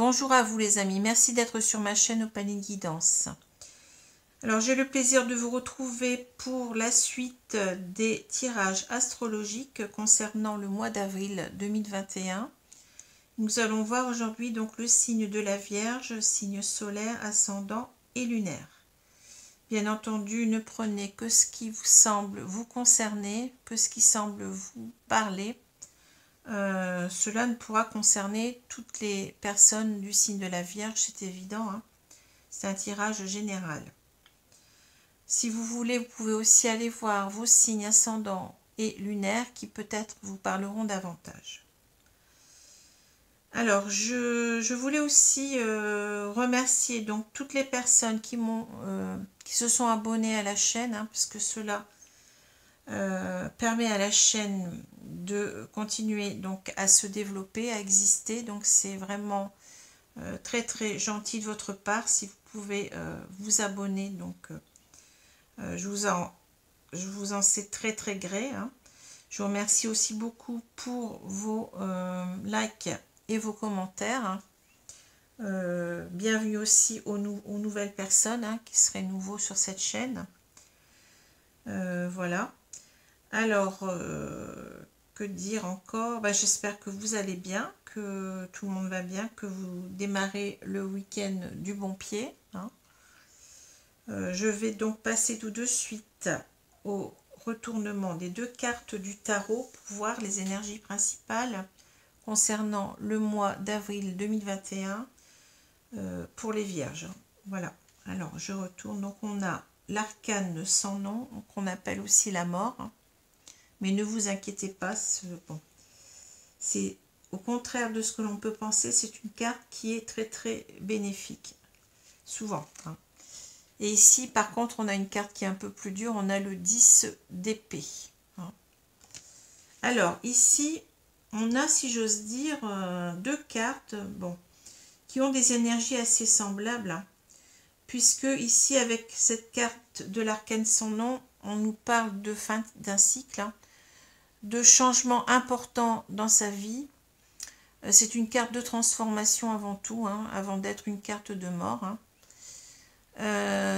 Bonjour à vous les amis, merci d'être sur ma chaîne Opaline Guidance. Alors j'ai le plaisir de vous retrouver pour la suite des tirages astrologiques concernant le mois d'avril 2021. Nous allons voir aujourd'hui donc le signe de la Vierge, signe solaire, ascendant et lunaire. Bien entendu, ne prenez que ce qui vous semble vous concerner, que ce qui semble vous parler. Cela ne pourra concerner toutes les personnes du signe de la Vierge, c'est évident, hein. C'est un tirage général. Si vous voulez, vous pouvez aussi aller voir vos signes ascendants et lunaires qui peut-être vous parleront davantage. Alors, je voulais aussi remercier donc toutes les personnes qui se sont abonnées à la chaîne, hein, parce que cela permet à la chaîne de continuer donc à se développer, à exister. Donc c'est vraiment très très gentil de votre part si vous pouvez vous abonner. Donc je vous en sais très très gré, hein. Je vous remercie aussi beaucoup pour vos likes et vos commentaires, hein. Bienvenue aussi aux nouvelles personnes, hein, qui seraient nouveaux sur cette chaîne. Voilà. Alors, que dire encore? J'espère que vous allez bien, que tout le monde va bien, que vous démarrez le week-end du bon pied, hein. Je vais donc passer tout de suite au retournement des deux cartes du tarot pour voir les énergies principales concernant le mois d'avril 2021 pour les Vierges. Voilà. Alors, je retourne. Donc, on a l'arcane sans nom, qu'on appelle aussi la mort. Mais ne vous inquiétez pas, c'est au contraire de ce que l'on peut penser, c'est une carte qui est très très bénéfique, souvent, hein. Et ici, par contre, on a une carte qui est un peu plus dure, on a le 10 d'épée, hein. Alors, ici, on a, si j'ose dire, deux cartes, qui ont des énergies assez semblables, hein, puisque ici, avec cette carte de l'arcane sans nom, on nous parle de fin d'un cycle, hein, de changements importants dans sa vie. C'est une carte de transformation avant tout, hein, avant d'être une carte de mort, hein.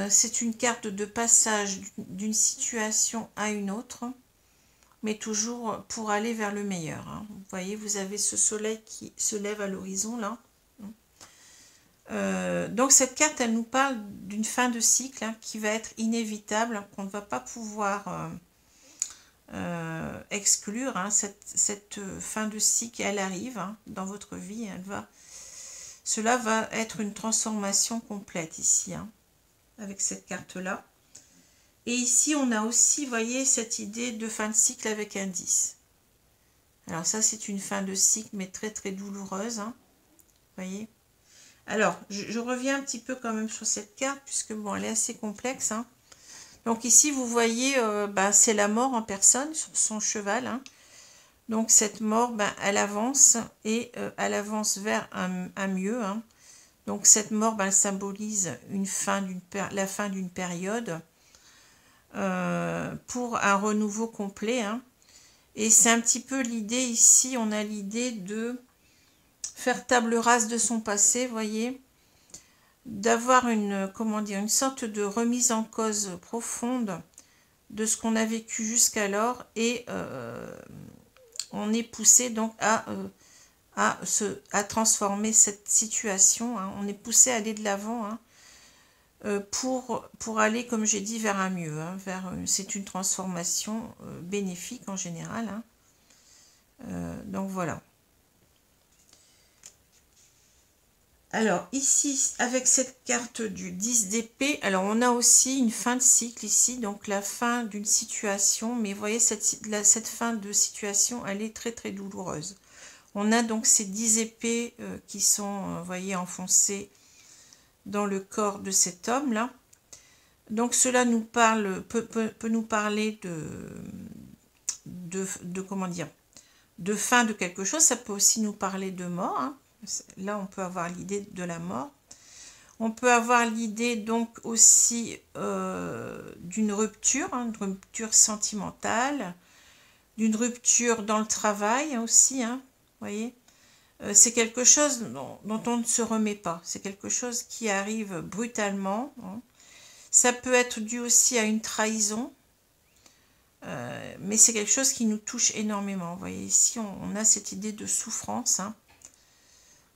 C'est une carte de passage d'une situation à une autre, mais toujours pour aller vers le meilleur, hein. Vous voyez, vous avez ce soleil qui se lève à l'horizon là. Donc cette carte, elle nous parle d'une fin de cycle, hein, qui va être inévitable, hein, qu'on ne va pas pouvoir exclure, hein. Cette fin de cycle, elle arrive, hein, dans votre vie, cela va être une transformation complète ici, hein, avec cette carte là. Et ici on a aussi, voyez, cette idée de fin de cycle avec un 10. Alors ça, c'est une fin de cycle mais très très douloureuse, hein, voyez. Alors je reviens un petit peu quand même sur cette carte, puisque bon, elle est assez complexe, hein. Donc ici, vous voyez, c'est la mort en personne sur son cheval, hein. Donc cette mort, elle avance et elle avance vers un mieux, hein. Donc cette mort, elle symbolise la fin d'une période pour un renouveau complet, hein. Et c'est un petit peu l'idée ici, on a l'idée de faire table rase de son passé, voyez, d'avoir une sorte de remise en cause profonde de ce qu'on a vécu jusqu'alors, et on est poussé donc à transformer cette situation, hein. On est poussé à aller de l'avant, hein, pour aller, comme j'ai dit, vers un mieux, hein, c'est une transformation bénéfique en général, hein. Donc voilà. Alors ici, avec cette carte du 10 d'épée, alors on a aussi une fin de cycle ici, donc la fin d'une situation, mais vous voyez, cette fin de situation, elle est très très douloureuse. On a donc ces 10 épées qui sont, vous voyez, enfoncées dans le corps de cet homme-là. Donc cela nous peut nous parler comment dire, de fin de quelque chose. Ça peut aussi nous parler de mort, hein. Là, on peut avoir l'idée de la mort. On peut avoir l'idée donc aussi d'une rupture, hein, une rupture sentimentale, d'une rupture dans le travail, hein, aussi, hein, voyez. c'est quelque chose dont on ne se remet pas. C'est quelque chose qui arrive brutalement, hein. Ça peut être dû aussi à une trahison, mais c'est quelque chose qui nous touche énormément. Vous voyez, ici, on a cette idée de souffrance, hein,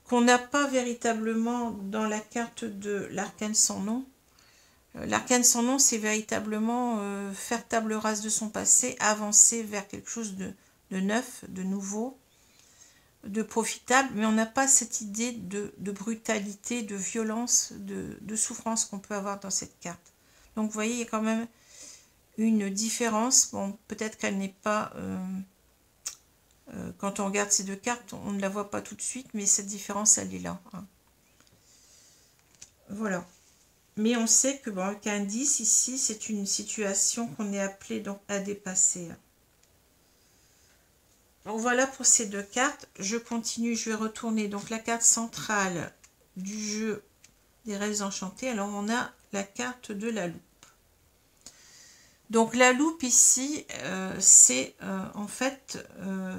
qu'on n'a pas véritablement dans la carte de l'arcane sans nom. L'arcane sans nom, c'est véritablement faire table rase de son passé, avancer vers quelque chose de neuf, de nouveau, de profitable, mais on n'a pas cette idée de brutalité, de violence, de souffrance qu'on peut avoir dans cette carte. Donc vous voyez, il y a quand même une différence. Bon, peut-être qu'elle n'est pas... quand on regarde ces deux cartes, on ne la voit pas tout de suite, mais cette différence, elle est là, hein. Voilà. Mais on sait que, bon, qu'un 10 ici, c'est une situation qu'on est appelé donc à dépasser. Donc voilà pour ces deux cartes. Je continue, je vais retourner donc la carte centrale du jeu des rêves enchantés. Alors on a la carte de la loupe. Donc la loupe ici, c'est en fait,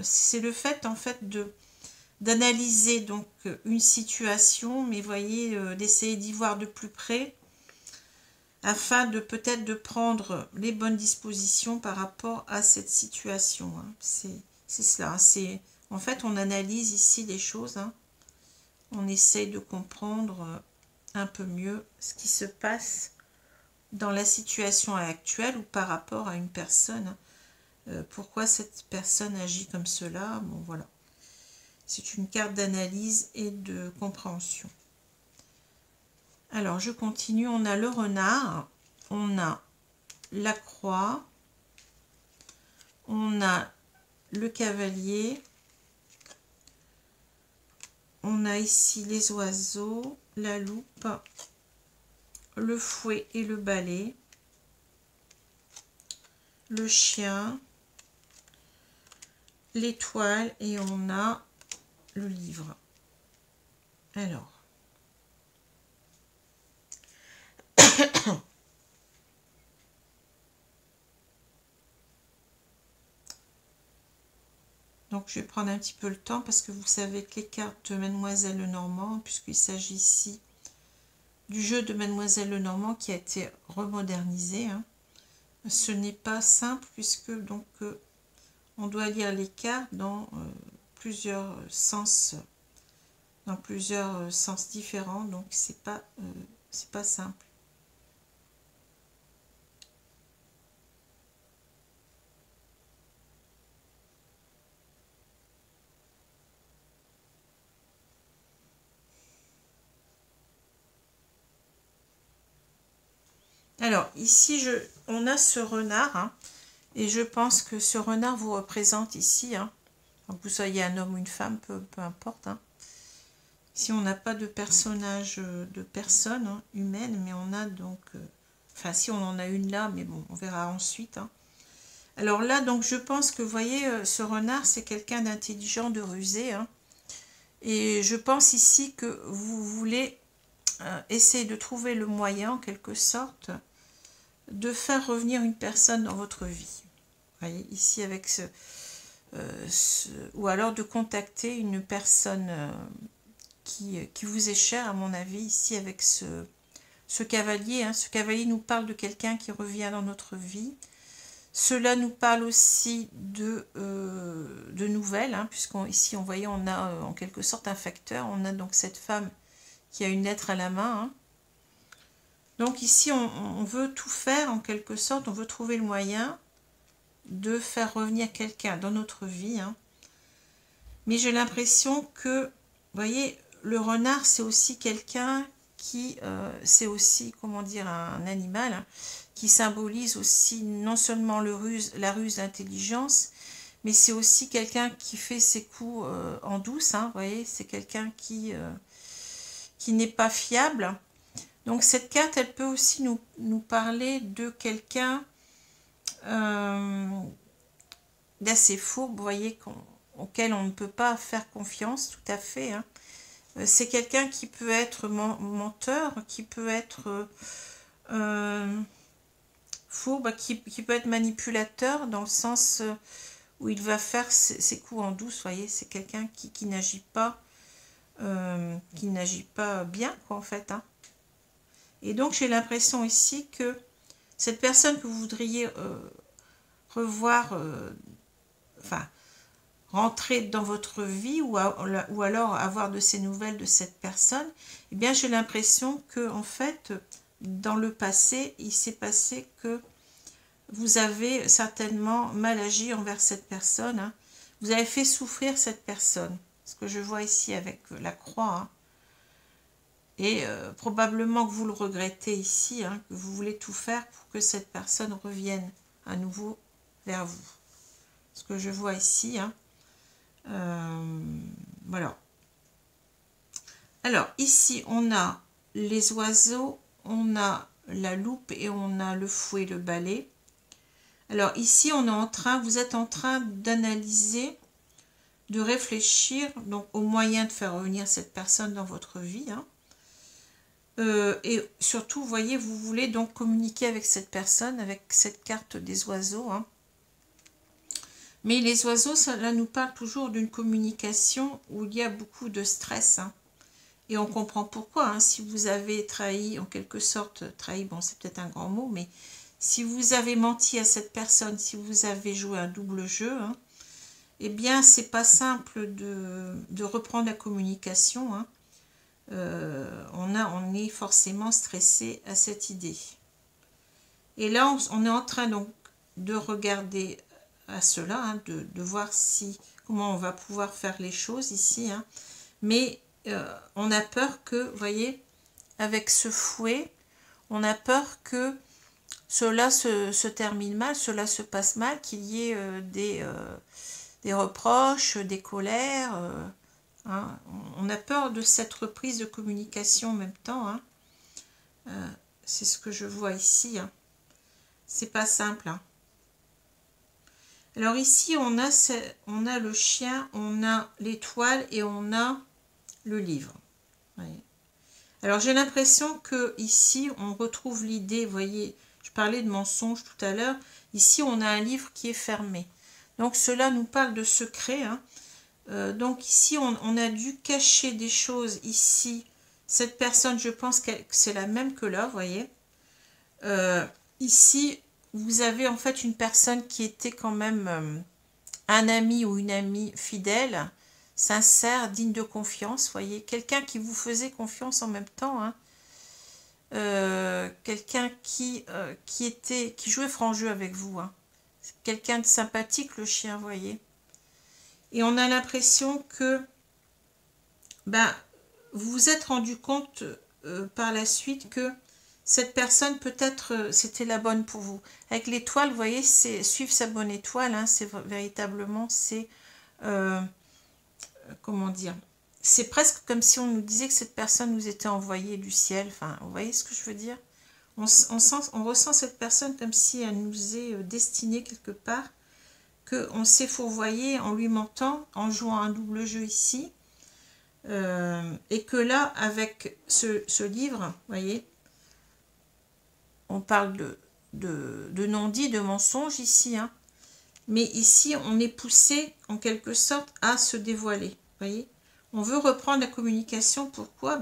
c'est le fait en fait d'analyser donc une situation, mais voyez, d'essayer d'y voir de plus près, afin de peut-être de prendre les bonnes dispositions par rapport à cette situation, hein. C'est cela. C'est en fait, on analyse ici les choses, hein. On essaye de comprendre un peu mieux ce qui se passe dans la situation actuelle ou par rapport à une personne. Pourquoi cette personne agit comme cela? Bon, voilà. C'est une carte d'analyse et de compréhension. Alors, je continue. On a le renard, on a la croix, on a le cavalier, on a ici les oiseaux, la loupe, le fouet et le balai, le chien, l'étoile et on a le livre. Alors, donc je vais prendre un petit peu le temps parce que vous savez que les cartes de Mademoiselle Lenormand, puisqu'il s'agit ici du jeu de Mademoiselle Lenormand qui a été remodernisé, hein, ce n'est pas simple puisque donc on doit lire les cartes dans plusieurs sens différents, donc c'est pas simple. Alors ici on a ce renard, hein, et je pense que ce renard vous représente ici, hein, que vous soyez un homme ou une femme, peu importe, hein. Si on n'a pas de personnage, de personne, hein, humaine, mais on a donc... enfin, si on en a une là, mais bon, on verra ensuite, hein. Alors là, donc, je pense que, vous voyez, ce renard, c'est quelqu'un d'intelligent, de rusé, hein. Et je pense ici que vous voulez essayer de trouver le moyen, en quelque sorte, de faire revenir une personne dans votre vie. Vous voyez, ici, avec ou alors de contacter une personne... qui vous est cher, à mon avis, ici avec ce cavalier, hein. Ce cavalier nous parle de quelqu'un qui revient dans notre vie. Cela nous parle aussi de nouvelles, hein, puisqu'ici, on voyait, on a en quelque sorte un facteur. On a donc cette femme qui a une lettre à la main, hein. Donc ici, on veut tout faire, en quelque sorte, on veut trouver le moyen de faire revenir quelqu'un dans notre vie, hein. Mais j'ai l'impression que, vous voyez, le renard, c'est aussi quelqu'un qui, c'est aussi, comment dire, un animal, hein, qui symbolise aussi non seulement la ruse, l'intelligence, mais c'est aussi quelqu'un qui fait ses coups en douce, hein, vous voyez, c'est quelqu'un qui n'est pas fiable. Donc cette carte, elle peut aussi nous parler de quelqu'un d'assez fourbe, vous voyez, auquel on ne peut pas faire confiance tout à fait, hein. C'est quelqu'un qui peut être menteur, qui peut être fourbe, qui peut être manipulateur dans le sens où il va faire ses coups en douce, vous voyez, c'est quelqu'un qui n'agit pas qui n'agit pas bien, quoi, en fait. Hein. Et donc, j'ai l'impression ici que cette personne que vous voudriez revoir, enfin, rentrer dans votre vie ou alors avoir de ces nouvelles de cette personne, eh bien, j'ai l'impression que, en fait, dans le passé, il s'est passé que vous avez certainement mal agi envers cette personne. Hein. Vous avez fait souffrir cette personne. Ce que je vois ici avec la croix. Hein. Et probablement que vous le regrettez ici, hein, que vous voulez tout faire pour que cette personne revienne à nouveau vers vous. Ce que je vois ici. Hein. Voilà. Alors, ici, on a les oiseaux, on a la loupe et on a le fouet, le balai. Alors, ici, vous êtes en train d'analyser, de réfléchir donc, aux moyens de faire revenir cette personne dans votre vie. Hein. Et surtout, vous voyez, vous voulez donc communiquer avec cette personne, avec cette carte des oiseaux. Hein. Mais les oiseaux, cela nous parle toujours d'une communication où il y a beaucoup de stress. Hein. Et on comprend pourquoi. Hein. Si vous avez trahi, en quelque sorte, trahi, bon, c'est peut-être un grand mot, mais si vous avez menti à cette personne, si vous avez joué un double jeu, hein, eh bien, c'est pas simple de reprendre la communication. Hein. On est forcément stressé à cette idée. Et là, on est en train donc de regarder à cela, hein, de voir comment on va pouvoir faire les choses ici. Hein. Mais on a peur que, vous voyez, avec ce fouet, on a peur que cela se termine mal, cela se passe mal, qu'il y ait des reproches, des colères. Hein. On a peur de cette reprise de communication en même temps. Hein. C'est ce que je vois ici. Hein. C'est pas simple. Hein. Alors ici, on a le chien, on a l'étoile et on a le livre. Voyez. Alors j'ai l'impression que ici, on retrouve l'idée, vous voyez, je parlais de mensonge tout à l'heure. Ici, on a un livre qui est fermé. Donc cela nous parle de secret. Hein. Donc ici, on a dû cacher des choses ici. Cette personne, je pense que c'est la même que là, vous voyez. Ici, vous avez en fait une personne qui était quand même un ami ou une amie fidèle, sincère, digne de confiance, vous voyez. Quelqu'un qui vous faisait confiance en même temps. Hein. Quelqu'un qui jouait franc jeu avec vous. Hein. Quelqu'un de sympathique, le chien, vous voyez. Et on a l'impression que vous vous êtes rendu compte par la suite que cette personne, peut-être, c'était la bonne pour vous. Avec l'étoile, vous voyez, c'est suivre sa bonne étoile. Hein, c'est véritablement, c'est... comment dire, c'est presque comme si on nous disait que cette personne nous était envoyée du ciel. Enfin, vous voyez ce que je veux dire? On ressent cette personne comme si elle nous est destinée quelque part, qu'on s'est fourvoyé en lui mentant, en jouant un double jeu ici, et que là, avec ce livre, vous voyez, on parle de non-dit, de mensonge ici, hein, mais ici, on est poussé, en quelque sorte, à se dévoiler, vous voyez. On veut reprendre la communication, pourquoi?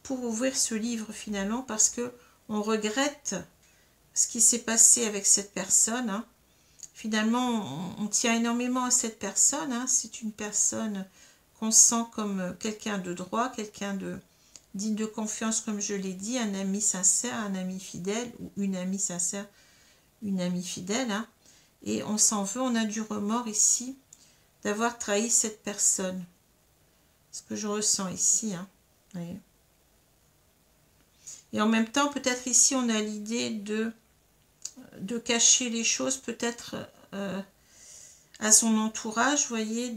Pour ouvrir ce livre, finalement, parce que on regrette ce qui s'est passé avec cette personne. Hein. Finalement, on tient énormément à cette personne. Hein. C'est une personne qu'on sent comme quelqu'un de droit, quelqu'un de digne de confiance, comme je l'ai dit, un ami sincère, un ami fidèle, ou une amie sincère, une amie fidèle. Hein. Et on s'en veut, on a du remords ici d'avoir trahi cette personne. Ce que je ressens ici. Hein. Vous voyez. Et en même temps, peut-être ici, on a l'idée de cacher les choses, peut-être à son entourage, vous voyez,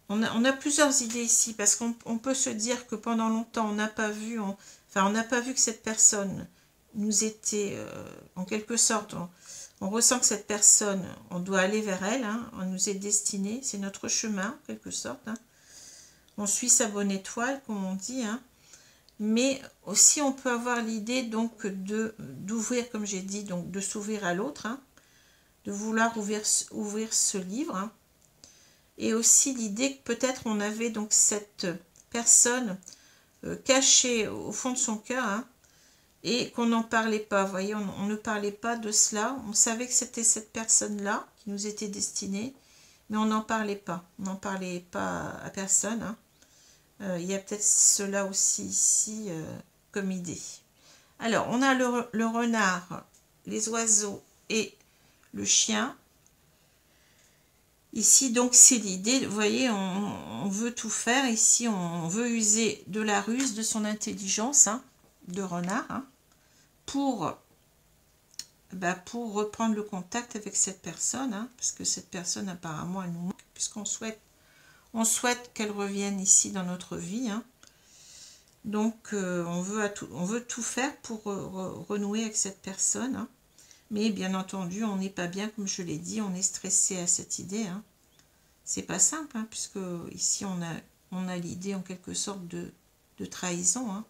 on a plusieurs idées ici, parce qu'on peut se dire que pendant longtemps, on n'a pas vu, on n'a pas vu que cette personne nous était, en quelque sorte, on ressent que cette personne, on doit aller vers elle, hein, on nous est destiné, c'est notre chemin, en quelque sorte. Hein. On suit sa bonne étoile, comme on dit, hein. Mais aussi on peut avoir l'idée donc d'ouvrir, comme j'ai dit, donc de s'ouvrir à l'autre, hein, de vouloir ouvrir ce livre. Hein. Et aussi l'idée que peut-être on avait donc cette personne cachée au fond de son cœur, hein, et qu'on n'en parlait pas. Vous voyez, on ne parlait pas de cela. On savait que c'était cette personne-là qui nous était destinée, mais on n'en parlait pas. On n'en parlait pas à personne. Hein. Il y a peut-être cela aussi ici comme idée. Alors, on a le renard, les oiseaux et le chien. Ici, donc, c'est l'idée. Vous voyez, on veut tout faire. Ici, on veut user de la ruse, de son intelligence, hein, de renard, hein, pour reprendre le contact avec cette personne, hein, parce que cette personne, apparemment, elle nous manque, puisqu'on souhaite qu'elle revienne ici dans notre vie. Hein. Donc, on veut tout faire pour renouer avec cette personne. Hein. Mais bien entendu, on n'est pas bien, comme je l'ai dit, on est stressé à cette idée. Hein. C'est pas simple, hein, puisque ici, on a l'idée en quelque sorte de trahison. Hein.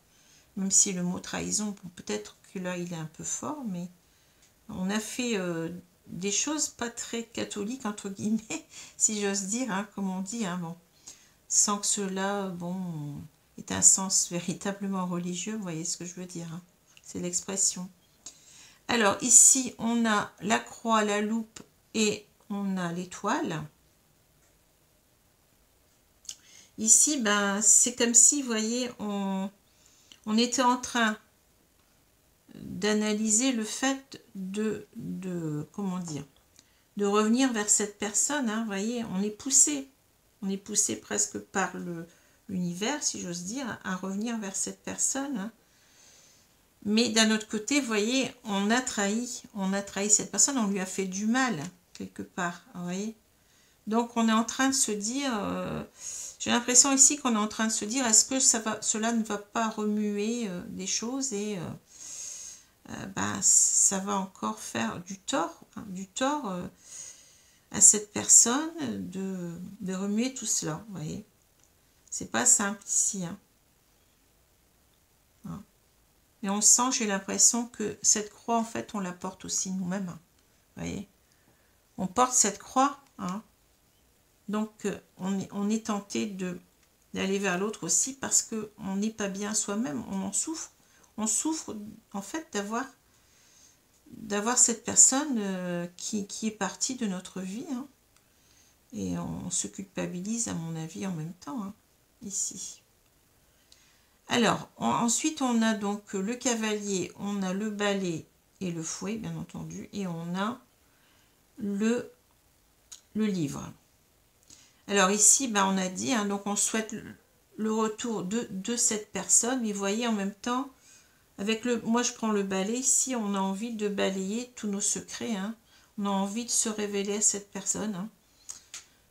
Même si le mot trahison, peut-être que là, il est un peu fort, mais on a fait des choses pas très catholiques, entre guillemets, si j'ose dire, hein, comme on dit, hein, bon, sans que cela, ait un sens véritablement religieux, vous voyez ce que je veux dire, hein, c'est l'expression. Alors, ici, on a la croix, la loupe et on a l'étoile. Ici, c'est comme si, vous voyez, on était en train d'analyser le fait comment dire, de revenir vers cette personne. Hein, vous voyez, on est poussé presque par l'univers, si j'ose dire, à revenir vers cette personne. Hein. Mais d'un autre côté, vous voyez, on a trahi cette personne, on lui a fait du mal, quelque part, vous voyez. Donc, on est en train de se dire, j'ai l'impression ici qu'on est en train de se dire, est-ce que cela ne va pas remuer des choses et ça va encore faire du tort, hein, à cette personne de remuer tout cela, vous voyez. C'est pas simple ici, hein. Mais on sent, j'ai l'impression que cette croix, en fait, on la porte aussi nous-mêmes. Hein. Vous voyez, on porte cette croix. Hein. Donc, on est tenté d'aller vers l'autre aussi parce qu'on n'est pas bien soi-même. On en souffre. On souffre, en fait, d'avoir cette personne qui est partie de notre vie. Hein. Et on se culpabilise, à mon avis, en même temps, hein, ici. Alors, ensuite, on a donc le cavalier, on a le balai et le fouet, bien entendu, et on a le livre. Alors ici, on a dit, hein, donc on souhaite le retour de cette personne, mais vous voyez, en même temps, moi je prends le balai, ici, on a envie de balayer tous nos secrets, hein. On a envie de se révéler à cette personne, hein,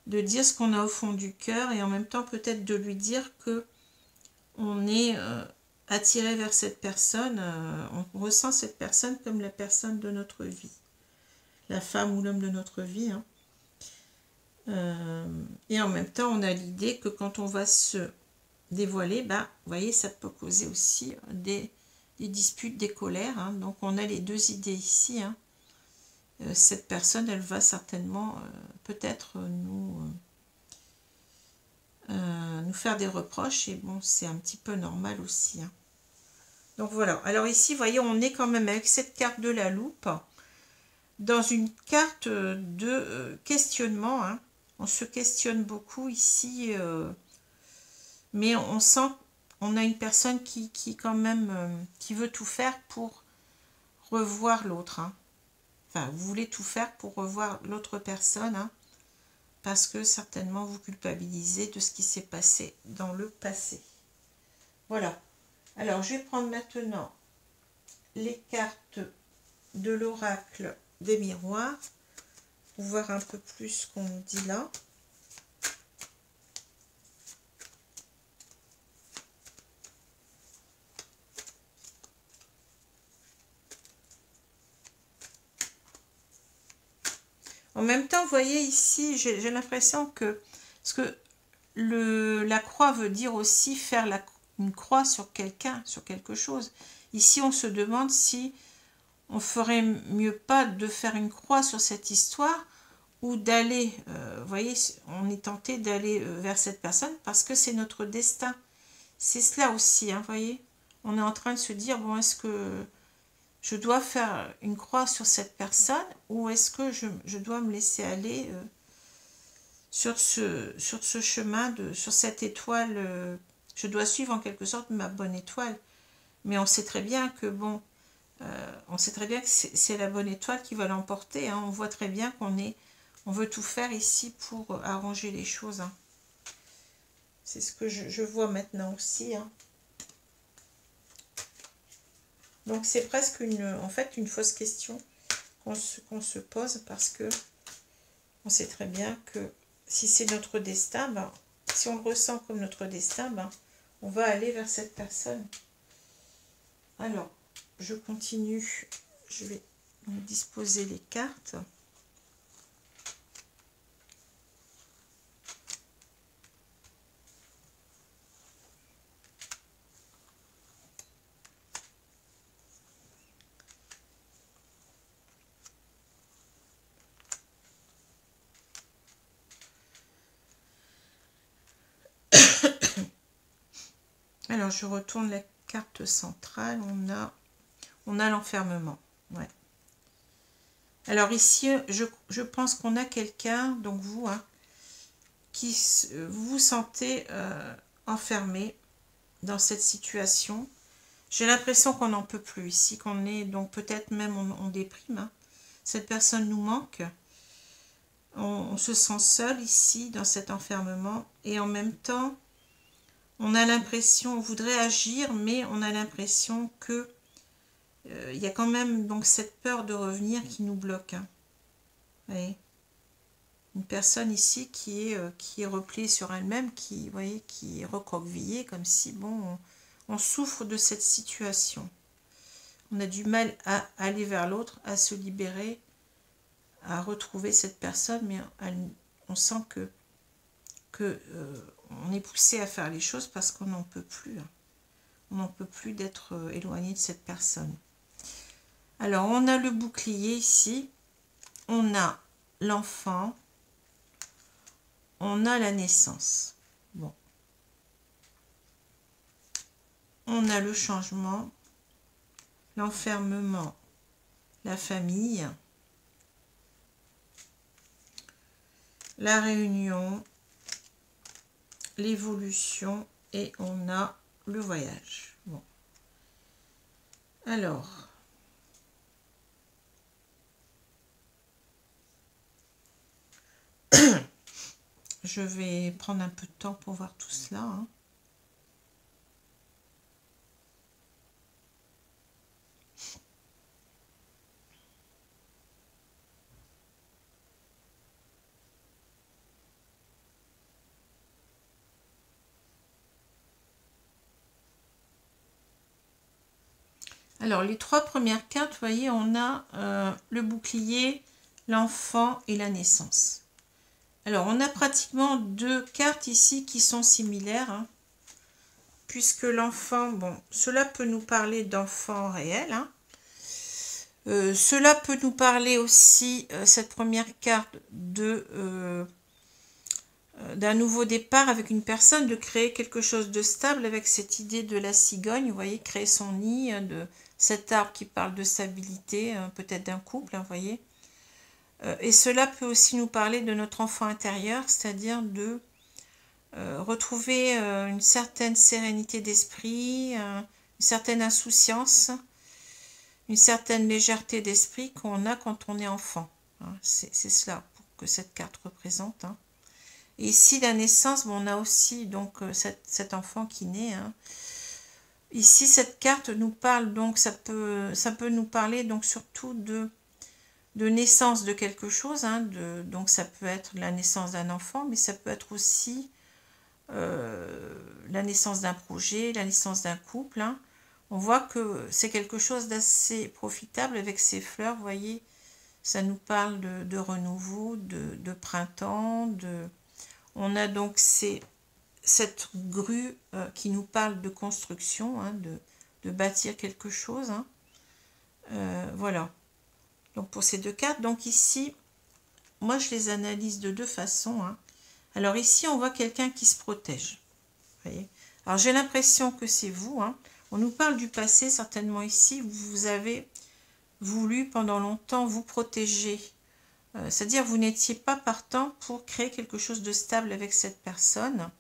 de dire ce qu'on a au fond du cœur, et en même temps, peut-être de lui dire que on est attiré vers cette personne, on ressent cette personne comme la personne de notre vie, la femme ou l'homme de notre vie. Hein. Et en même temps, on a l'idée que quand on va se dévoiler, vous voyez, ça peut causer aussi des disputes, des colères. Hein. Donc, on a les deux idées ici. Hein. Cette personne, elle va certainement peut-être nous faire des reproches, et bon, c'est un petit peu normal aussi. Hein. Donc voilà, alors ici, vous voyez, on est quand même avec cette carte de la loupe, dans une carte de questionnement. Hein. On se questionne beaucoup ici, mais on sent qu'on a une personne qui quand même, qui veut tout faire pour revoir l'autre. Hein. Enfin, vous voulez tout faire pour revoir l'autre personne, hein, parce que certainement vous culpabilisez de ce qui s'est passé dans le passé. Voilà. Alors, je vais prendre maintenant les cartes de l'oracle des miroirs pour voir un peu plus ce qu'on nous dit là. En même temps, vous voyez ici, j'ai l'impression que, parce que la croix veut dire aussi faire une croix sur quelqu'un, sur quelque chose. Ici, on se demande si on ferait mieux pas de faire une croix sur cette histoire, ou d'aller, vous voyez, on est tenté d'aller vers cette personne parce que c'est notre destin. C'est cela aussi, hein, vous voyez. On est en train de se dire, bon, est-ce que je dois faire une croix sur cette personne ou est-ce que je dois me laisser aller sur ce chemin, sur cette étoile, je dois suivre en quelque sorte ma bonne étoile. Mais on sait très bien que, bon, on sait très bien que c'est la bonne étoile qui va l'emporter. Hein. On voit très bien on veut tout faire ici pour arranger les choses. Hein. C'est ce que je vois maintenant aussi. Hein. Donc c'est presque en fait une fausse question qu'on se pose parce que on sait très bien que si c'est notre destin, ben, si on le ressent comme notre destin, ben, on va aller vers cette personne. Alors, je continue. Je vais disposer les cartes. Alors, je retourne la carte centrale. On a l'enfermement. Ouais. Alors ici, je pense qu'on a quelqu'un, donc vous, hein, qui vous vous sentez enfermé dans cette situation. J'ai l'impression qu'on n'en peut plus ici, qu'on est, donc peut-être même on déprime. Hein. Cette personne nous manque. On se sent seul ici, dans cet enfermement. Et en même temps, on a l'impression, on voudrait agir, mais on a l'impression que il y a quand même donc cette peur de revenir qui nous bloque. Hein. Vous voyez, une personne ici qui est repliée sur elle-même, qui, vous voyez, qui est recroquevillée, comme si, bon, on souffre de cette situation. On a du mal à aller vers l'autre, à se libérer, à retrouver cette personne, mais on sent que on est poussé à faire les choses parce qu'on n'en peut plus. Hein. On n'en peut plus d'être éloigné de cette personne. Alors, on a le bouclier ici, on a l'enfant, on a la naissance. Bon. On a le changement, l'enfermement, la famille, la réunion, l'évolution et on a le voyage. Bon. Alors, je vais prendre un peu de temps pour voir tout cela. Hein. Alors, les trois premières cartes, vous voyez, on a le bouclier, l'enfant et la naissance. Alors, on a pratiquement deux cartes ici qui sont similaires, hein, puisque l'enfant, bon, cela peut nous parler d'enfant réel. Hein. Cela peut nous parler aussi, cette première carte, d'un nouveau départ avec une personne, de créer quelque chose de stable avec cette idée de la cigogne, vous voyez, créer son nid, de cet arbre qui parle de stabilité, peut-être d'un couple, hein, vous voyez. Et cela peut aussi nous parler de notre enfant intérieur, c'est-à-dire de retrouver une certaine sérénité d'esprit, une certaine insouciance, une certaine légèreté d'esprit qu'on a quand on est enfant. Hein. C'est cela que cette carte représente. Hein. Et ici, la naissance, bon, on a aussi donc cet enfant qui naît. Hein. Ici, cette carte nous parle, donc ça peut nous parler donc surtout de naissance de quelque chose. Hein, donc ça peut être la naissance d'un enfant, mais ça peut être aussi la naissance d'un projet, la naissance d'un couple. Hein. On voit que c'est quelque chose d'assez profitable avec ces fleurs, vous voyez. Ça nous parle de renouveau, de printemps, on a donc cette grue qui nous parle de construction, hein, de bâtir quelque chose. Hein. Voilà. Donc pour ces deux cartes, donc ici, moi je les analyse de deux façons, hein. Alors ici, on voit quelqu'un qui se protège. Vous voyez? Alors j'ai l'impression que c'est vous, hein. On nous parle du passé, certainement ici, vous avez voulu pendant longtemps vous protéger. C'est-à-dire vous n'étiez pas partant pour créer quelque chose de stable avec cette personne.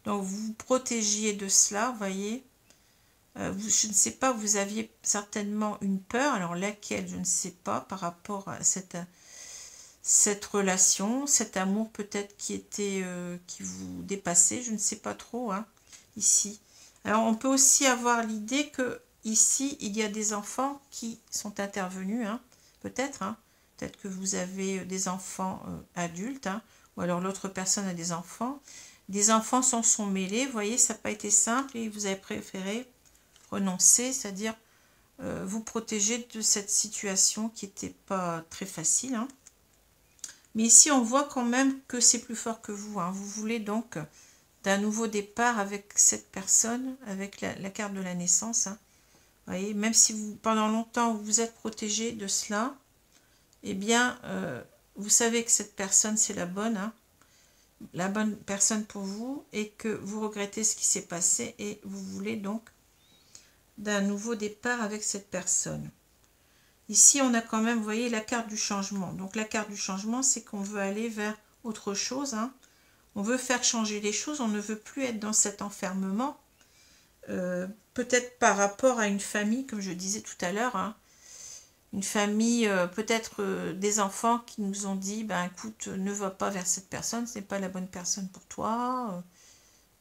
Donc vous vous protégiez de cela, vous voyez. Je ne sais pas, vous aviez certainement une peur, alors laquelle, je ne sais pas, par rapport à cette relation, cet amour peut-être qui vous dépassait, je ne sais pas trop, hein, ici. Alors on peut aussi avoir l'idée que ici il y a des enfants qui sont intervenus, hein, peut-être, hein, peut-être que vous avez des enfants adultes, hein, ou alors l'autre personne a des enfants. Des enfants s'en sont mêlés, vous voyez, ça n'a pas été simple et vous avez préféré renoncer, c'est-à-dire vous protéger de cette situation qui n'était pas très facile, hein. Mais ici, on voit quand même que c'est plus fort que vous, hein. Vous voulez donc d'un nouveau départ avec cette personne, avec la carte de la naissance, hein. Vous voyez, même si vous, pendant longtemps, vous vous êtes protégé de cela, eh bien, vous savez que cette personne, c'est hein, la bonne personne pour vous, et que vous regrettez ce qui s'est passé, et vous voulez donc d'un nouveau départ avec cette personne. Ici, on a quand même, vous voyez, la carte du changement. Donc, la carte du changement, c'est qu'on veut aller vers autre chose, hein. On veut faire changer les choses. On ne veut plus être dans cet enfermement. Peut-être par rapport à une famille, comme je disais tout à l'heure, hein. Une famille, peut-être des enfants qui nous ont dit, ben écoute, ne va pas vers cette personne, ce n'est pas la bonne personne pour toi,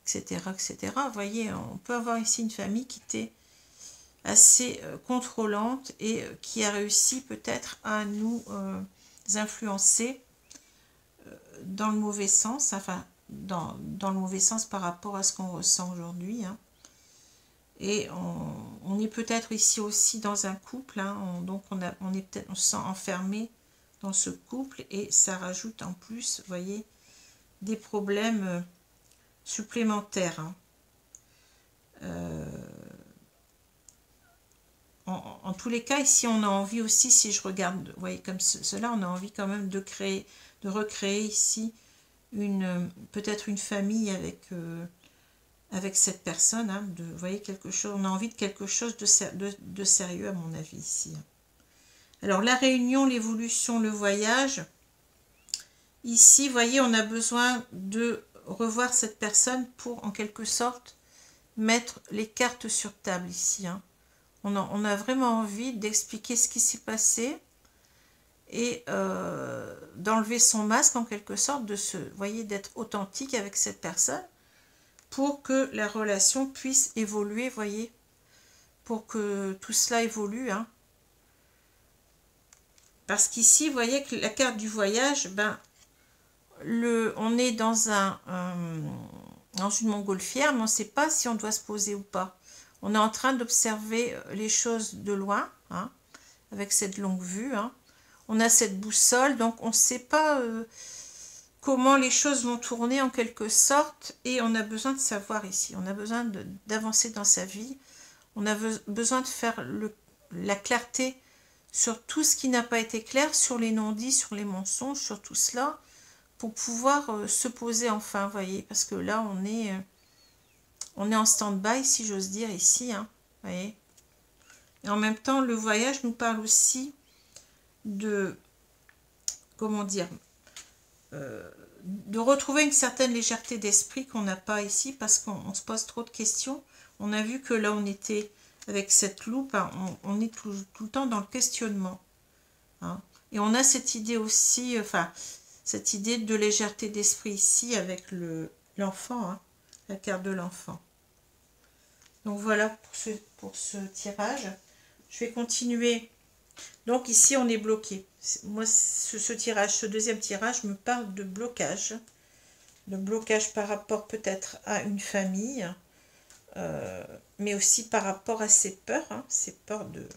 etc., etc. Vous voyez, on peut avoir ici une famille qui était assez contrôlante et qui a réussi peut-être à nous influencer dans le mauvais sens, enfin dans le mauvais sens par rapport à ce qu'on ressent aujourd'hui, hein. Et on est peut-être ici aussi dans un couple, hein, donc on se sent enfermé dans ce couple et ça rajoute en plus, vous voyez, des problèmes supplémentaires, hein. En tous les cas, ici, on a envie aussi, si je regarde, vous voyez, comme cela, on a envie quand même de recréer ici peut-être une famille avec cette personne, hein, vous voyez, quelque chose, on a envie de quelque chose de sérieux, à mon avis, ici. Alors, la réunion, l'évolution, le voyage, ici, vous voyez, on a besoin de revoir cette personne pour, en quelque sorte, mettre les cartes sur table, ici, hein. On a vraiment envie d'expliquer ce qui s'est passé et d'enlever son masque en quelque sorte, vous voyez, d'être authentique avec cette personne pour que la relation puisse évoluer, vous voyez, pour que tout cela évolue, hein. Parce qu'ici, vous voyez que la carte du voyage, ben, on est dans une montgolfière, mais on ne sait pas si on doit se poser ou pas. On est en train d'observer les choses de loin, hein, avec cette longue vue, hein. On a cette boussole, donc on ne sait pas comment les choses vont tourner en quelque sorte, et on a besoin de savoir ici, on a besoin d'avancer dans sa vie, on a besoin de faire la clarté sur tout ce qui n'a pas été clair, sur les non-dits, sur les mensonges, sur tout cela, pour pouvoir se poser enfin, vous voyez, parce que là on est en stand-by, si j'ose dire, ici, hein, vous voyez. Et en même temps, le voyage nous parle aussi de, comment dire, de retrouver une certaine légèreté d'esprit qu'on n'a pas ici, parce qu'on se pose trop de questions. On a vu que là, on était avec cette loupe, hein, on est tout le temps dans le questionnement, hein. Et on a cette idée aussi, enfin, cette idée de légèreté d'esprit ici avec l'enfant, hein, la carte de l'enfant. Donc voilà pour ce tirage. Je vais continuer. Donc ici, on est bloqué. Moi, ce tirage, ce deuxième tirage me parle de blocage. De blocage par rapport peut-être à une famille, mais aussi par rapport à ses peurs, hein, ses peurs de...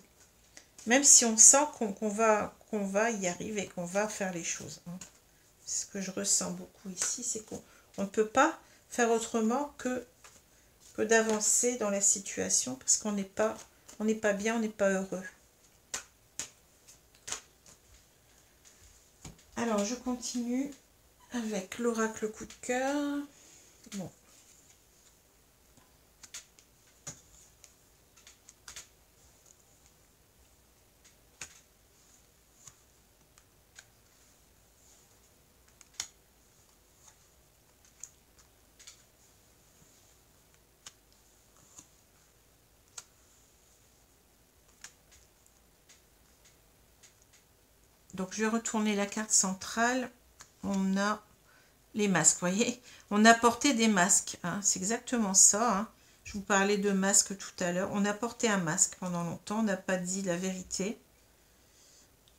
Même si on sent qu'on va y arriver, qu'on va faire les choses, hein. Ce que je ressens beaucoup ici, c'est qu'on ne peut pas faire autrement que d'avancer dans la situation, parce qu'on n'est pas bien, on n'est pas heureux. Alors, je continue avec l'oracle coup de cœur. Bon. Donc, je vais retourner la carte centrale. On a les masques, vous voyez. On a porté des masques, hein. C'est exactement ça. Hein. Je vous parlais de masques tout à l'heure. On a porté un masque pendant longtemps. On n'a pas dit la vérité.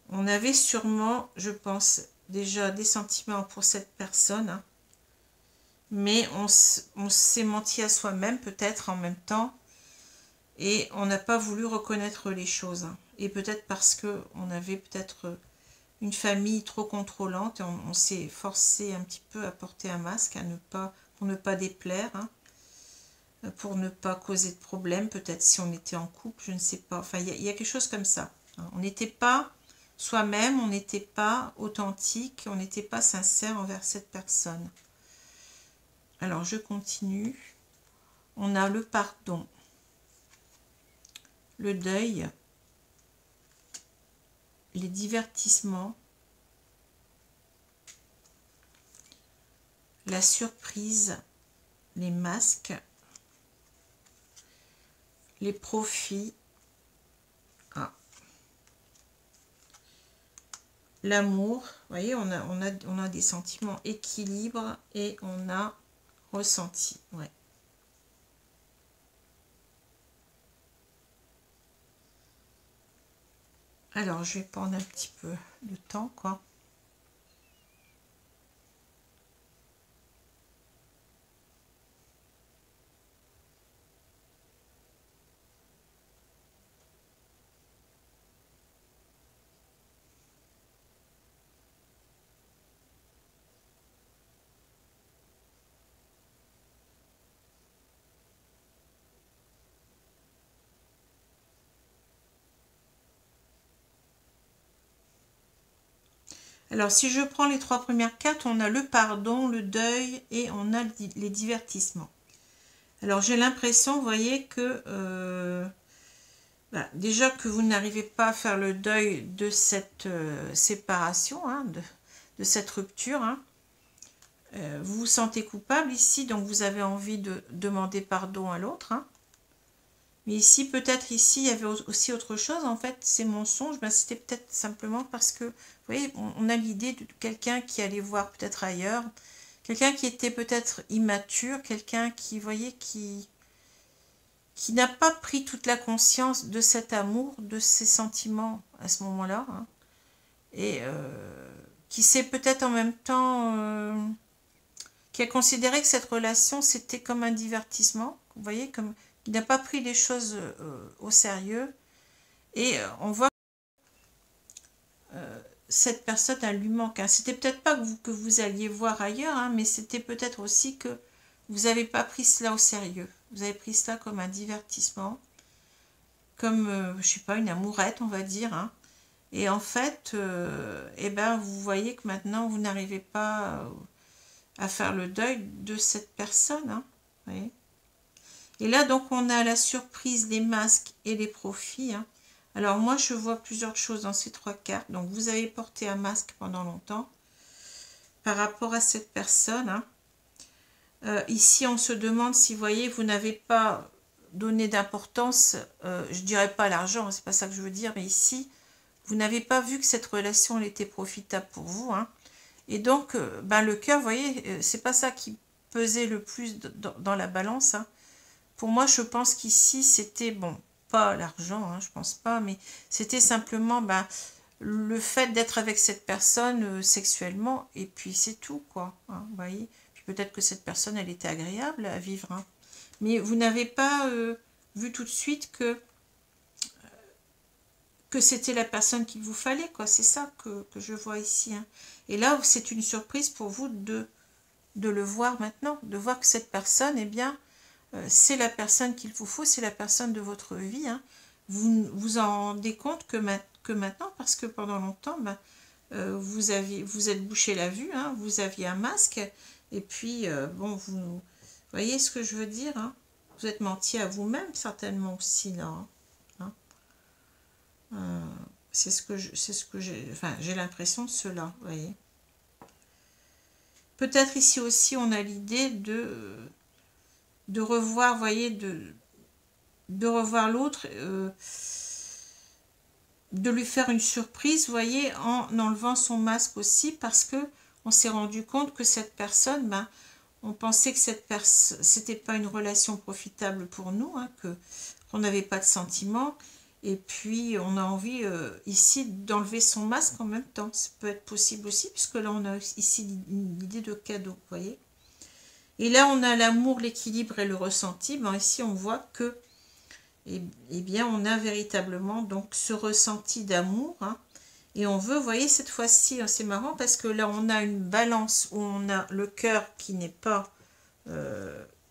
On avait sûrement, je pense, déjà des sentiments pour cette personne. Hein. Mais on s'est menti à soi-même, peut-être en même temps. Et on n'a pas voulu reconnaître les choses. Hein. Et peut-être parce qu'on avait peut-être une famille trop contrôlante et on s'est forcé un petit peu à porter un masque, pour ne pas déplaire, hein, pour ne pas causer de problème, peut-être si on était en couple, je ne sais pas. Enfin, il y a quelque chose comme ça. Hein. On n'était pas soi-même, on n'était pas authentique, on n'était pas sincère envers cette personne. Alors, je continue. On a le pardon, le deuil, les divertissements, la surprise, les masques, les profits, l'amour. Vous voyez, on a des sentiments équilibre et on a ressenti. Ouais. Alors, je vais prendre un petit peu de temps, quoi. Alors, si je prends les trois premières cartes, on a le pardon, le deuil et on a les divertissements. Alors, j'ai l'impression, vous voyez, que déjà que vous n'arrivez pas à faire le deuil de cette séparation, hein, de cette rupture. Hein. Vous vous sentez coupable ici, donc vous avez envie de demander pardon à l'autre. Hein. Mais ici, peut-être ici, il y avait aussi autre chose. En fait, ces mensonges, c'était peut-être simplement parce que, vous voyez, on a l'idée de quelqu'un qui allait voir peut-être ailleurs, quelqu'un qui était peut-être immature, quelqu'un qui, vous voyez, qui n'a pas pris toute la conscience de cet amour, de ces sentiments à ce moment-là, hein, et qui s'est peut-être en même temps, qui a considéré que cette relation c'était comme un divertissement, vous voyez, comme il n'a pas pris les choses au sérieux, et on voit que cette personne, elle lui manque. Hein. C'était peut-être pas que vous alliez voir ailleurs, hein, mais c'était peut-être aussi que vous n'avez pas pris cela au sérieux. Vous avez pris cela comme un divertissement, comme, je sais pas, une amourette, on va dire. Hein. Et en fait, vous voyez que maintenant, vous n'arrivez pas à faire le deuil de cette personne. Hein. Vous voyez. Et là, donc, on a la surprise, les masques et les profits. Hein. Alors, moi, je vois plusieurs choses dans ces trois cartes. Donc, vous avez porté un masque pendant longtemps par rapport à cette personne. Hein. Ici, on se demande si, vous voyez, vous n'avez pas donné d'importance, je dirais pas à l'argent, c'est pas ça que je veux dire, mais ici, vous n'avez pas vu que cette relation elle était profitable pour vous. Hein. Et donc, le cœur, vous voyez, c'est pas ça qui pesait le plus dans la balance. Hein. Pour moi, je pense qu'ici, c'était, bon, pas l'argent, hein, je pense pas, mais c'était simplement le fait d'être avec cette personne sexuellement, et puis c'est tout, quoi. Hein, vous voyez. Puis peut-être que cette personne, elle était agréable à vivre. Hein. Mais vous n'avez pas vu tout de suite que c'était la personne qu'il vous fallait, quoi. C'est ça que je vois ici. Hein. Et là, c'est une surprise pour vous de le voir maintenant, de voir que cette personne, eh bien, c'est la personne qu'il vous faut, c'est la personne de votre vie. Hein. Vous vous en rendez compte que maintenant, parce que pendant longtemps, vous êtes bouché la vue, hein, vous aviez un masque, et puis, bon, vous voyez ce que je veux dire, hein, vous êtes menti à vous-même, certainement aussi, là. Hein. C'est ce que j'ai, enfin, j'ai l'impression de cela, vous voyez. Peut-être ici aussi, on a l'idée de revoir, vous voyez, de revoir l'autre, de lui faire une surprise, vous voyez, en enlevant son masque aussi, parce que on s'est rendu compte que cette personne, ben, on pensait que cette personne, c'était pas une relation profitable pour nous, hein, qu'on n'avait pas de sentiments, et puis on a envie ici d'enlever son masque en même temps. Ça peut être possible aussi, puisque là on a ici l'idée de cadeau, vous voyez. Et là on a l'amour, l'équilibre et le ressenti. Ben, ici on voit que eh bien, on a véritablement donc ce ressenti d'amour, hein, et on veut, vous voyez, cette fois-ci, c'est marrant parce que là, on a une balance où on a le cœur qui n'est pas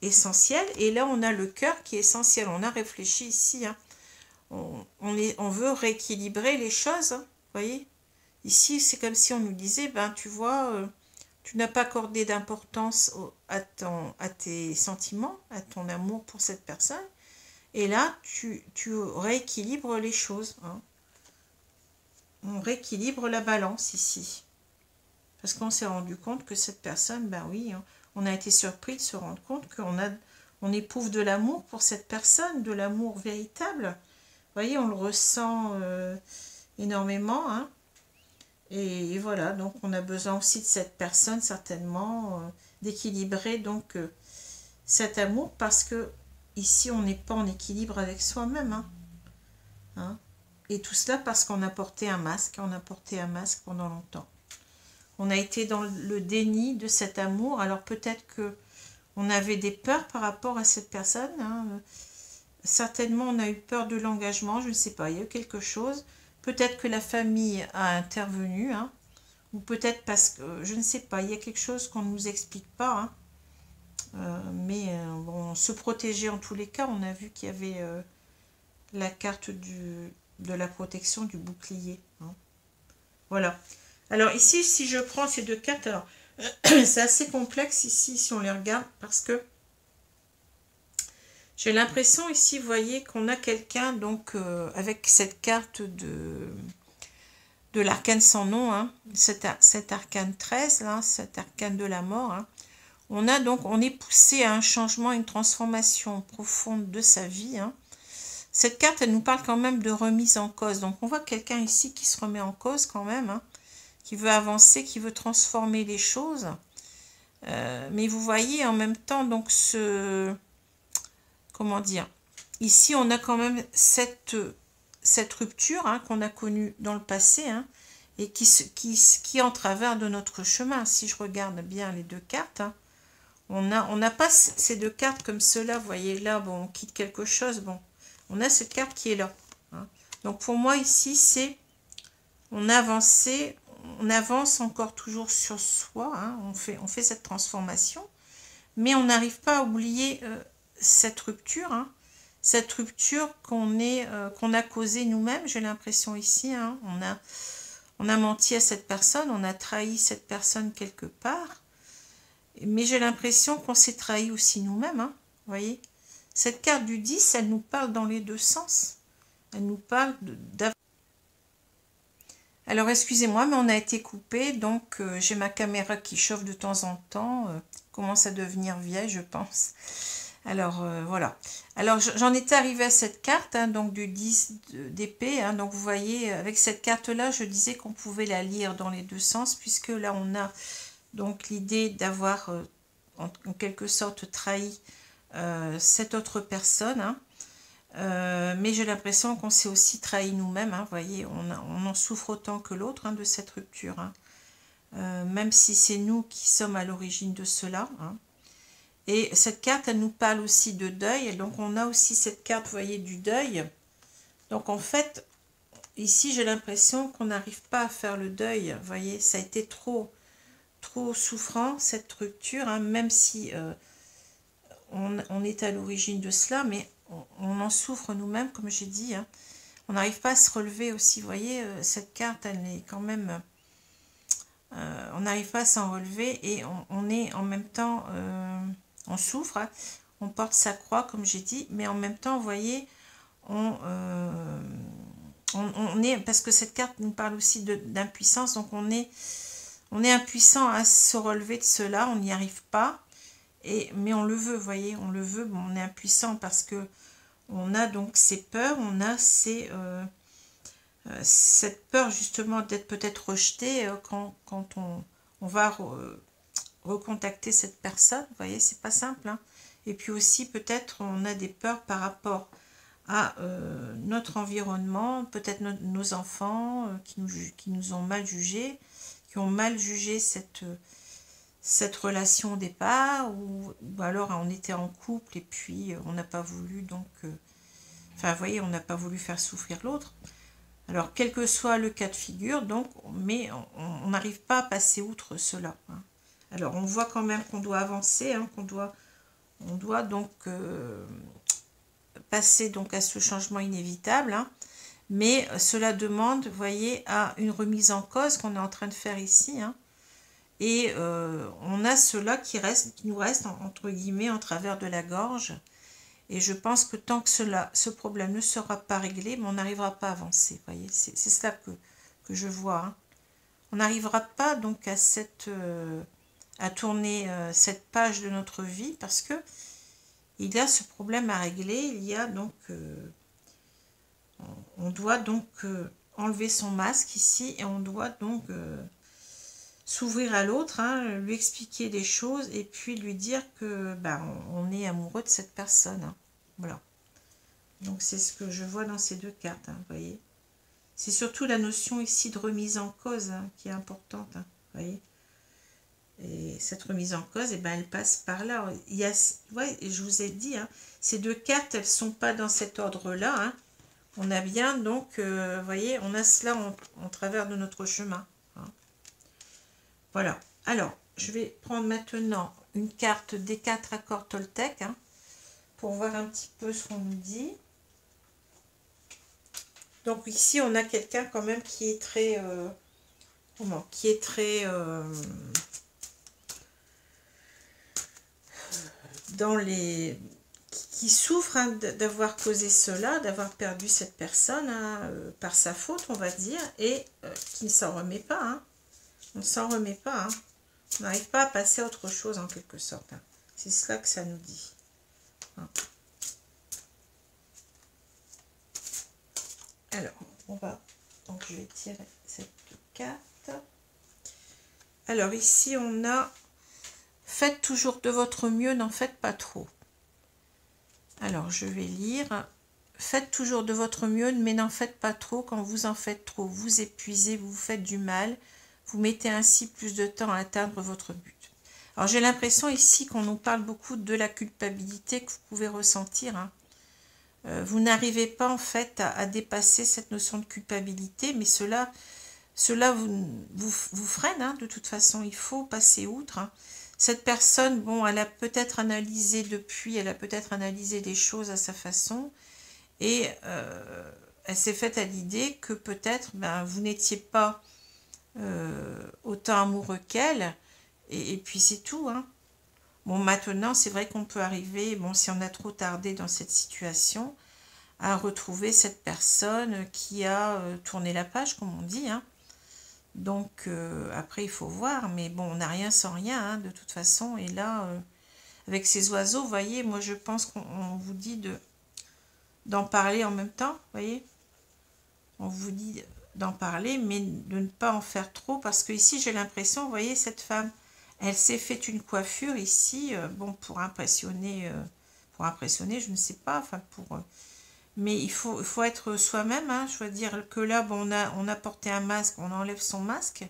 essentiel, et là, on a le cœur qui est essentiel. On a réfléchi ici, hein. On veut rééquilibrer les choses, hein, vous voyez. Ici, c'est comme si on nous disait, ben, tu vois, tu n'as pas accordé d'importance à tes sentiments, à ton amour pour cette personne. Et là, tu rééquilibres les choses. Hein. On rééquilibre la balance ici. Parce qu'on s'est rendu compte que cette personne, ben oui, on a été surpris de se rendre compte on éprouve de l'amour pour cette personne, de l'amour véritable. Vous voyez, on le ressent énormément. Hein. Et voilà, donc on a besoin aussi de cette personne, certainement, d'équilibrer donc cet amour, parce que ici, on n'est pas en équilibre avec soi-même. Hein. Hein. Et tout cela parce qu'on a porté un masque. On a porté un masque pendant longtemps. On a été dans le déni de cet amour. Alors peut-être que on avait des peurs par rapport à cette personne. Hein. Certainement, on a eu peur de l'engagement. Je ne sais pas, il y a eu quelque chose. Peut-être que la famille a intervenu. Hein. Ou peut-être parce que, je ne sais pas, il y a quelque chose qu'on ne nous explique pas. Hein. Bon, se protéger en tous les cas, on a vu qu'il y avait la carte de la protection du bouclier. Hein. Voilà. Alors ici, si je prends ces deux cartes, alors c'est assez complexe ici si on les regarde, parce que j'ai l'impression ici, vous voyez, qu'on a quelqu'un donc avec cette carte de l'arcane sans nom, hein, cet arcane 13, là, cet arcane de la mort. Hein. On est poussé à un changement, une transformation profonde de sa vie. Hein. Cette carte, elle nous parle quand même de remise en cause. Donc, on voit quelqu'un ici qui se remet en cause quand même, hein, qui veut avancer, qui veut transformer les choses. Mais vous voyez en même temps, donc, comment dire, ici, on a quand même cette rupture hein, qu'on a connue dans le passé, hein, et qui est en travers de notre chemin. Si je regarde bien les deux cartes, hein, on n'a pas ces deux cartes comme cela, vous voyez, là, bon, on quitte quelque chose, bon, on a cette carte qui est là. Hein. Donc, pour moi, ici, c'est, on avance encore toujours sur soi, hein, on fait cette transformation, mais on n'arrive pas à oublier cette rupture, hein, cette rupture qu'on a causée nous-mêmes, j'ai l'impression ici, hein, on a menti à cette personne, on a trahi cette personne quelque part, mais j'ai l'impression qu'on s'est trahi aussi nous-mêmes, hein, vous voyez. Cette carte du 10, elle nous parle dans les deux sens. Elle nous parle d'avoir... Alors, excusez-moi, mais on a été coupé, donc j'ai ma caméra qui chauffe de temps en temps, commence à devenir vieille, je pense. Alors, voilà. Alors, j'en étais arrivée à cette carte, hein, donc du 10 d'épée. Hein, donc, vous voyez, avec cette carte-là, je disais qu'on pouvait la lire dans les deux sens, puisque là, on a donc l'idée d'avoir, en quelque sorte, trahi cette autre personne. Hein. Mais j'ai l'impression qu'on s'est aussi trahi nous-mêmes. Hein, vous voyez, on en souffre autant que l'autre hein, de cette rupture. Hein. Même si c'est nous qui sommes à l'origine de cela. Hein. Et cette carte, elle nous parle aussi de deuil. Et donc, on a aussi cette carte, vous voyez, du deuil. Donc, en fait, ici, j'ai l'impression qu'on n'arrive pas à faire le deuil. Vous voyez, ça a été trop souffrant, cette rupture. Hein, même si on est à l'origine de cela, mais on en souffre nous-mêmes, comme j'ai dit. Hein. On n'arrive pas à se relever aussi. Vous voyez, cette carte, elle est quand même... on n'arrive pas à s'en relever et on est en même temps, on souffre, hein. On porte sa croix, comme j'ai dit, mais en même temps, vous voyez, on est, parce que cette carte nous parle aussi d'impuissance, donc on est impuissant à se relever de cela, on n'y arrive pas, mais on le veut, vous voyez, on le veut, bon, on est impuissant parce que on a donc ces peurs, on a cette peur justement d'être peut-être rejeté quand on va recontacter cette personne, vous voyez, c'est pas simple, hein. Et puis aussi peut-être on a des peurs par rapport à notre environnement, peut-être nos enfants qui nous ont mal jugés, qui ont mal jugé cette relation au départ, ou alors on était en couple et puis on n'a pas voulu donc, enfin vous voyez, on n'a pas voulu faire souffrir l'autre. Alors quel que soit le cas de figure, donc, mais on n'arrive pas à passer outre cela, hein. Alors on voit quand même qu'on doit avancer, hein, on doit donc passer donc à ce changement inévitable, hein, mais cela demande, vous voyez, à une remise en cause qu'on est en train de faire ici, hein, et on a cela qui nous reste entre guillemets en travers de la gorge, et je pense que tant que ce problème ne sera pas réglé, on n'arrivera pas à avancer, vous voyez, c'est cela que je vois, hein. On n'arrivera pas donc à tourner cette page de notre vie parce que il y a ce problème à régler, il y a donc on doit donc enlever son masque ici et on doit donc s'ouvrir à l'autre, hein, lui expliquer des choses et puis lui dire que ben, on est amoureux de cette personne, hein. Voilà. Donc c'est ce que je vois dans ces deux cartes, hein, vous voyez. C'est surtout la notion ici de remise en cause, hein, qui est importante, hein, vous voyez. Et cette remise en cause, eh ben, elle passe par là. Il y a, ouais, je vous ai dit, hein, ces deux cartes, elles ne sont pas dans cet ordre-là, hein. On a bien, donc, vous voyez, on a cela en travers de notre chemin, hein. Voilà. Alors, je vais prendre maintenant une carte des 4 accords Toltec, hein, pour voir un petit peu ce qu'on nous dit. Donc ici, on a quelqu'un quand même qui est très... qui est très... dans les... qui souffre, hein, d'avoir causé cela, d'avoir perdu cette personne, hein, par sa faute, on va dire, et qui ne s'en remet pas, hein. On ne s'en remet pas, hein. On n'arrive pas à passer à autre chose en quelque sorte, hein. C'est cela que ça nous dit, hein. Alors, donc je vais tirer cette carte. Alors ici on a faites toujours de votre mieux, n'en faites pas trop. Alors je vais lire. Faites toujours de votre mieux, mais n'en faites pas trop. Quand vous en faites trop, vous épuisez, vous vous faites du mal. Vous mettez ainsi plus de temps à atteindre votre but. Alors j'ai l'impression ici qu'on nous parle beaucoup de la culpabilité que vous pouvez ressentir, hein. Vous n'arrivez pas en fait à dépasser cette notion de culpabilité, mais cela vous freine, hein, de toute façon, il faut passer outre, hein. Cette personne, bon, elle a peut-être analysé depuis, elle a peut-être analysé des choses à sa façon, et elle s'est faite à l'idée que peut-être ben, vous n'étiez pas autant amoureux qu'elle, et puis c'est tout, hein. Bon, maintenant, c'est vrai qu'on peut arriver, bon, si on a trop tardé dans cette situation, à retrouver cette personne qui a tourné la page, comme on dit, hein. Donc, après, il faut voir, mais bon, on n'a rien sans rien, hein, de toute façon. Et là, avec ces oiseaux, vous voyez, moi, je pense qu'on vous dit d'en parler en même temps, vous voyez. On vous dit d'en parler, mais de ne pas en faire trop, parce que ici, j'ai l'impression, vous voyez, cette femme, elle s'est fait une coiffure ici, bon, pour impressionner, je ne sais pas, enfin, mais il faut être soi-même, hein. Je veux dire que là, bon, on a porté un masque, on enlève son masque,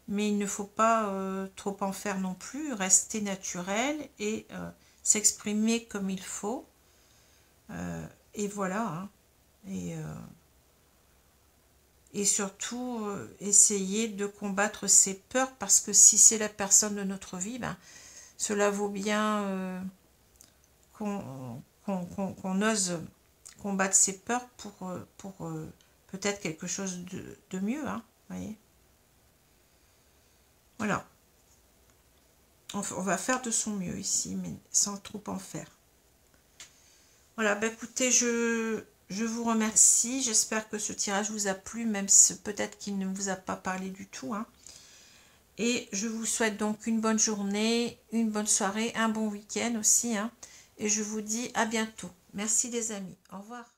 mais il ne faut pas trop en faire non plus, rester naturel et s'exprimer comme il faut. Et voilà, hein. Et surtout, essayer de combattre ses peurs, parce que si c'est la personne de notre vie, ben, cela vaut bien qu'on ose combattre ses peurs pour peut-être quelque chose de mieux, hein, voyez. Voilà. On va faire de son mieux ici, mais sans trop en faire. Voilà, bah écoutez, je vous remercie. J'espère que ce tirage vous a plu, même si peut-être qu'il ne vous a pas parlé du tout, hein. Et je vous souhaite donc une bonne journée, une bonne soirée, un bon week-end aussi, hein. Et je vous dis à bientôt. Merci les amis. Au revoir.